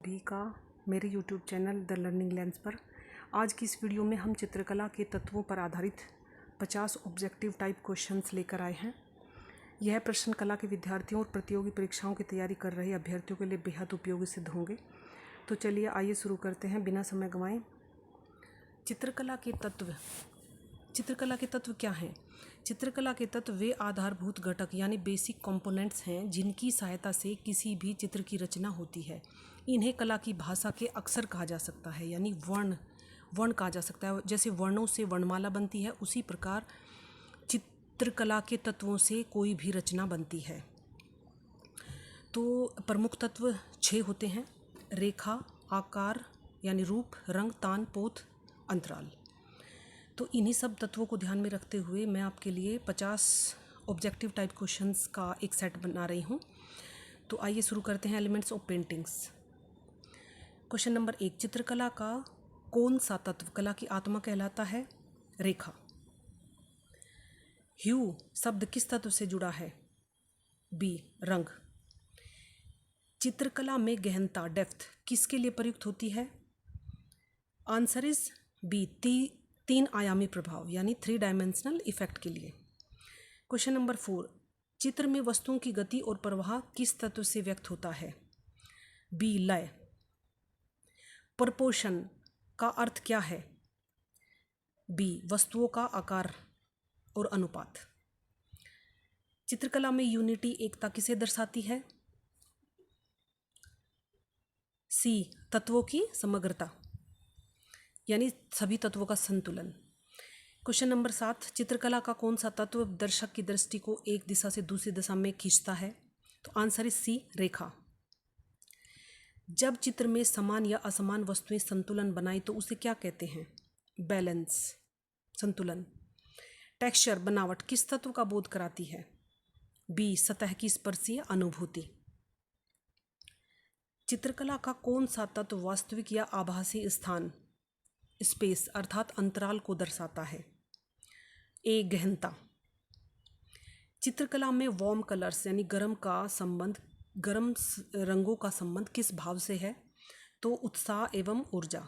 सभी का मेरे YouTube channel the learning lens पर। आज की इस वीडियो में हम चित्रकला के तत्वों पर आधारित 50 ऑब्जेक्टिव टाइप क्वेश्चंस लेकर आए हैं। यह प्रश्न कला के विद्यार्थियों और प्रतियोगी परीक्षाओं की तैयारी कर रहे अभ्यर्थियों के लिए बेहद उपयोगी सिद्ध होंगे। तो चलिए आइए शुरू करते हैं बिना समय गंवाए। चित्रकला के तत्व क्या हैं? चित्रकला के तत्व वे आधारभूत घटक यानी बेसिक कंपोनेंट्स हैं जिनकी सहायता से किसी भी चित्र की रचना होती है। इन्हें कला की भाषा के अक्षर कहा जा सकता है, यानी वर्ण कहा जा सकता है। जैसे वर्णों से वर्णमाला बनती है, उसी प्रकार चित्रकला के तत्वों से कोई भी रचना बनती है। तो प्रमुख तत्व 6 होते हैं: रेखा, आकार यानी रूप, रंग, तान, पोत, अंतराल। तो इन्हीं सब तत्वों को ध्यान में रखते हुए मैं आपके लिए 50 ऑब्जेक्टिव टाइप क्वेश्चंस का एक सेट बना रही हूँ। तो आइए शुरू करते हैं। Elements of paintings. Question number 1, चित्रकला का कौन सा तत्व कला की आत्मा कहलाता है? रेखा। ह्यू शब्द किस तत्व से जुड़ा है? बी, रंग। चित्रकला में गहनता, डेप्थ किसके लिए प्रयुक्त होती है? आंसर इज बी, 3 आयामी प्रभाव यानी 3 डायमेंशनल इफेक्ट के लिए। क्वेश्चन नंबर 4, चित्र में वस्तुओं की गति और प्रवाह किस तत्व से व्यक्त होता है? बी, लय। प्रोपोर्शन का अर्थ क्या है? बी, वस्तुओं का आकार और अनुपात। चित्रकला में यूनिटी, एकता किसे दर्शाती है? सी, तत्वों की समग्रता यानी सभी तत्वों का संतुलन। क्वेश्चन नंबर 7, चित्रकला का कौन सा तत्व दर्शक की दृष्टि को एक दिशा से दूसरी दिशा में खींचता है? तो आंसर इज सी, रेखा। जब चित्र में समान या असमान वस्तुएं संतुलन बनाई तो उसे क्या कहते हैं? बैलेंस, संतुलन। टेक्सचर, बनावट किस तत्व का बोध कराती है? बी, सतह की स्पर्शीय अनुभूति। चित्रकला का कौन सा तत्व वास्तविक या आभासी स्थान, स्पेस अर्थात अंतराल को दर्शाता है? ए, गहनता। चित्रकला में वार्म कलर्स यानी गर्म रंगों का संबंध किस भाव से है? तो उत्साह एवं ऊर्जा।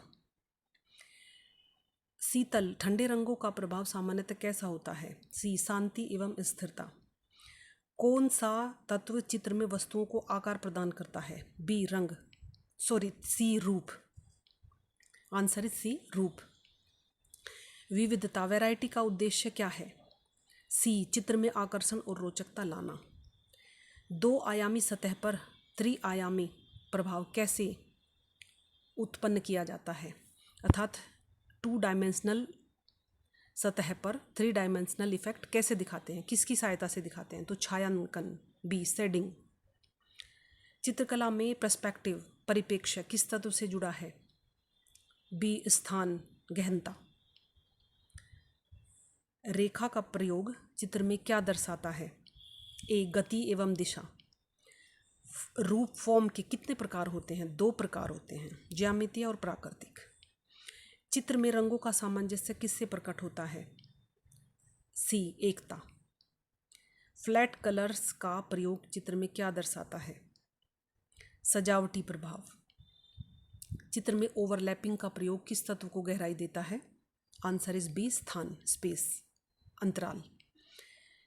शीतल, ठंडे रंगों का प्रभाव सामान्यतः कैसा होता है? सी, शांति एवं स्थिरता। कौन सा तत्व चित्र में वस्तुओं को आकार प्रदान करता है? बी, सी, रूप। आंसर इज सी, रूप। विविधता, वैरायटी का उद्देश्य क्या है? सी, चित्र में आकर्षण और रोचकता लाना। 2 आयामी सतह पर त्रि-आयामी प्रभाव कैसे उत्पन्न किया जाता है? अर्थात 2 डायमेंशनल सतह पर 3 डायमेंशनल इफेक्ट कैसे दिखाते हैं, किसकी सहायता से दिखाते हैं? तो छायांकन। B, shading. चित्रकला में पर्सपेक्टिव, परिप्रेक्ष्य किस तत्व से जुड़ा है? बी, स्थान, गहनता। रेखा का प्रयोग चित्र में क्या दर्शाता है? ए, गति एवं दिशा। रूप, फॉर्म के कितने प्रकार होते हैं? 2 प्रकार होते हैं, ज्यामितीय और प्राकृतिक। चित्र में रंगों का सामंजस्य किससे प्रकट होता है? सी, एकता। फ्लैट कलर्स का प्रयोग चित्र में क्या दर्शाता है? सजावटी प्रभाव। चित्र में ओवरलैपिंग का प्रयोग किस तत्व को गहराई देता है? आंसर इज बी, स्थान, स्पेस, अंतराल।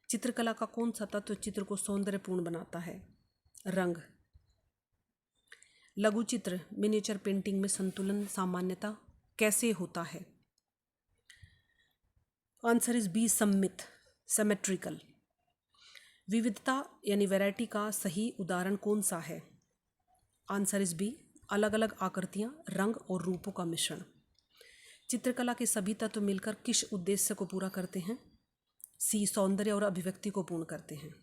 चित्रकला का कौन सा तत्व चित्र को सौंदर्यपूर्ण बनाता है? रंग। लघु चित्र, मिनिएचर पेंटिंग में संतुलन सामान्यता कैसे होता है? आंसर इज बी, सममित, सिमेट्रिकल। विविधता यानी वैरायटी का सही उदाहरण कौन सा है? आंसर इज बी, अलग अलग आकृतियां, रंग और रूपों का मिश्रण। चित्रकला के सभी तत्व मिलकर किस उद्देश्य को पूरा करते हैं? सी, सौंदर्य और अभिव्यक्ति को पूर्ण करते हैं।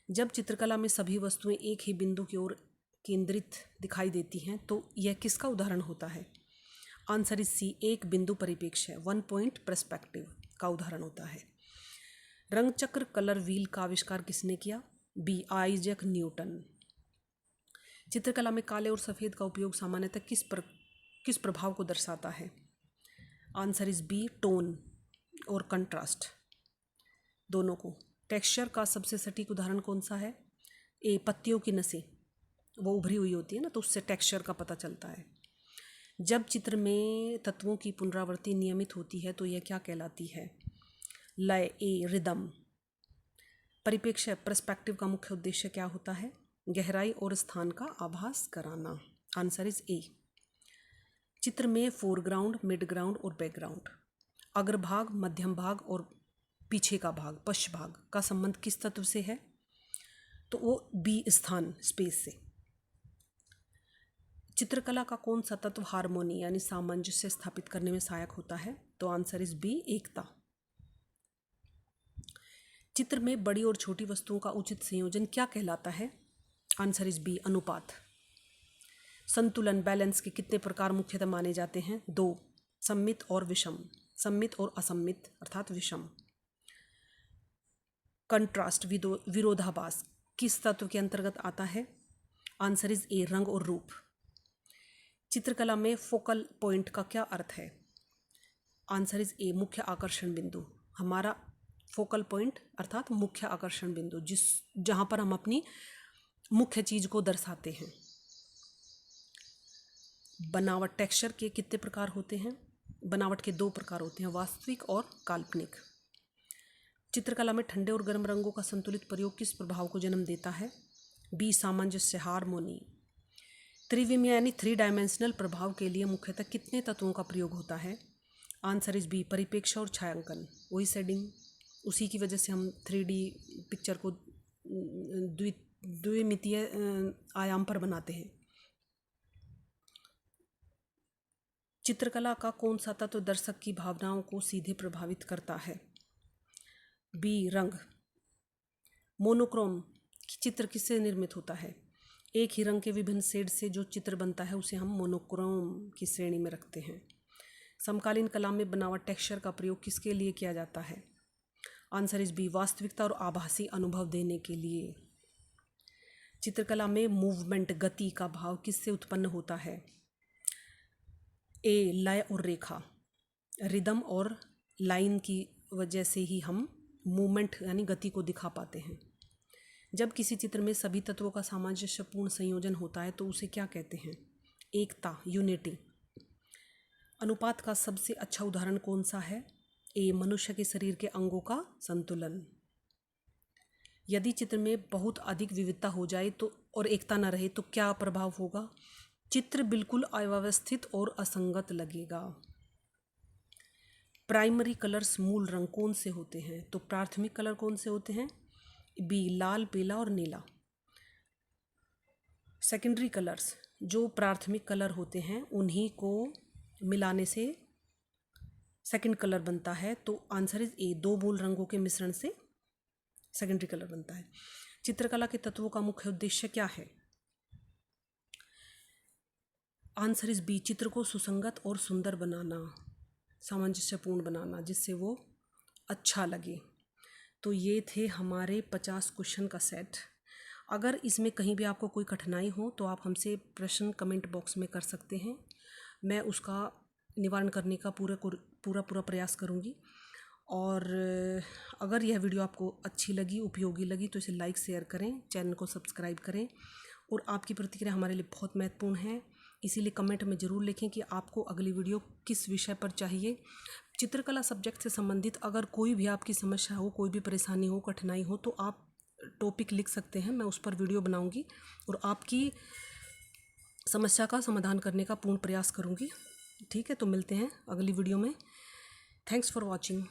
जब चित्रकला में सभी वस्तुएं एक ही बिंदु की ओर केंद्रित दिखाई देती हैं तो यह किसका उदाहरण होता है? आंसर इज सी, एक बिंदु परिप्रेक्ष्य, 1 पॉइंट पर्सपेक्टिव का उदाहरण होता है। रंग चक्र, कलर व्हील का आविष्कार किसने किया? B, Isaac Newton. चित्रकला में काले और सफ़ेद का उपयोग सामान्यतः किस प्रभाव को दर्शाता है? आंसर इज बी, टोन और कंट्रास्ट, दोनों को। टेक्सचर का सबसे सटीक उदाहरण कौन सा है? ए, पत्तियों की नसें। वो उभरी हुई होती है ना, तो उससे टेक्सचर का पता चलता है। जब चित्र में तत्वों की पुनरावृत्ति नियमित होती है तो यह क्या कहलाती है? लय, ए रिदम। परिप्रेक्ष्य पर्सपेक्टिव का मुख्य उद्देश्य क्या होता है? गहराई और स्थान का आभास कराना। Answer is a. चित्र में फोरग्राउंड, मिड ग्राउंड और बैकग्राउंड, अग्रभाग, मध्यम भाग और पीछे का भाग, पश्च भाग का संबंध किस तत्व से है? तो वो बी, स्थान, स्पेस से। चित्रकला का कौन सा तत्व हार्मोनी यानी सामंजस्य स्थापित करने में सहायक होता है? तो आंसर इज बी, एकता। चित्र में बड़ी और छोटी वस्तुओं का उचित संयोजन क्या कहलाता है? आंसर इज बी, अनुपात। संतुलन, बैलेंस के कितने प्रकार मुख्यतः माने जाते हैं? 2, सम्मित और विषम, सम्मित और असम्मित अर्थात विषम। कंट्रास्ट, विरोधाभास किस तत्व के अंतर्गत आता है? आंसर इज ए, रंग और रूप। चित्रकला में फोकल पॉइंट का क्या अर्थ है? आंसर इज ए, मुख्य आकर्षण बिंदु। हमारा फोकल पॉइंट अर्थात मुख्य आकर्षण बिंदु, जहां पर हम अपनी मुख्य चीज को दर्शाते हैं। बनावट, टेक्सचर के कितने प्रकार होते हैं? बनावट के 2 प्रकार होते हैं, वास्तविक और काल्पनिक। चित्रकला में ठंडे और गर्म रंगों का संतुलित प्रयोग किस प्रभाव को जन्म देता है? बी, सामंजस्य, हार्मोनी। त्रिविमीय यानी 3 डायमेंशनल प्रभाव के लिए मुख्यतः कितने तत्वों का प्रयोग होता है? आंसर इज बी, परिप्रेक्ष्य और छायांकन। वही शेडिंग, उसी की वजह से हम 3D पिक्चर को द्विमितीय आयाम पर बनाते हैं। चित्रकला का कौन सा तत्व दर्शक की भावनाओं को सीधे प्रभावित करता है? बी, रंग। मोनोक्रोम चित्र किससे निर्मित होता है? एक ही रंग के विभिन्न शेड से जो चित्र बनता है उसे हम मोनोक्रोम की श्रेणी में रखते हैं। समकालीन कला में बनावट, टेक्सचर का प्रयोग किसके लिए किया जाता है? आंसर इज बी, वास्तविकता और आभासी अनुभव देने के लिए। चित्रकला में मूवमेंट, गति का भाव किससे उत्पन्न होता है? ए, लय और रेखा, रिदम और लाइन की वजह से ही हम मूवमेंट यानी गति को दिखा पाते हैं। जब किसी चित्र में सभी तत्वों का सामंजस्यपूर्ण संयोजन होता है तो उसे क्या कहते हैं? एकता, यूनिटी। अनुपात का सबसे अच्छा उदाहरण कौन सा है? ए, मनुष्य के शरीर के अंगों का संतुलन। यदि चित्र में बहुत अधिक विविधता हो जाए तो और एकता न रहे तो क्या प्रभाव होगा? चित्र बिल्कुल अव्यवस्थित और असंगत लगेगा। प्राइमरी कलर्स, मूल रंग कौन से होते हैं? तो प्राथमिक कलर कौन से होते हैं? बी, लाल, पीला और नीला। सेकेंडरी कलर्स, जो प्राथमिक कलर होते हैं उन्हीं को मिलाने से सेकंड कलर बनता है। तो आंसर इज ए, 2 मूल रंगों के मिश्रण से सेकेंडरी कलर बनता है। चित्रकला के तत्वों का मुख्य उद्देश्य क्या है? आंसर इज बी, चित्र को सुसंगत और सुंदर बनाना, सामंजस्यपूर्ण बनाना, जिससे वो अच्छा लगे। तो ये थे हमारे 50 क्वेश्चन का सेट। अगर इसमें कहीं भी आपको कोई कठिनाई हो तो आप हमसे प्रश्न कमेंट बॉक्स में कर सकते हैं, मैं उसका निवारण करने का पूरा प्रयास करूँगी। और अगर यह वीडियो आपको अच्छी लगी, उपयोगी लगी तो इसे लाइक शेयर करें, चैनल को सब्सक्राइब करें। और आपकी प्रतिक्रिया हमारे लिए बहुत महत्वपूर्ण है, इसीलिए कमेंट में ज़रूर लिखें कि आपको अगली वीडियो किस विषय पर चाहिए। चित्रकला सब्जेक्ट से संबंधित अगर कोई भी आपकी समस्या हो, कोई भी परेशानी हो, कठिनाई हो तो आप टॉपिक लिख सकते हैं, मैं उस पर वीडियो बनाऊंगी और आपकी समस्या का समाधान करने का पूर्ण प्रयास करूंगी। ठीक है, तो मिलते हैं अगली वीडियो में। Thanks for watching.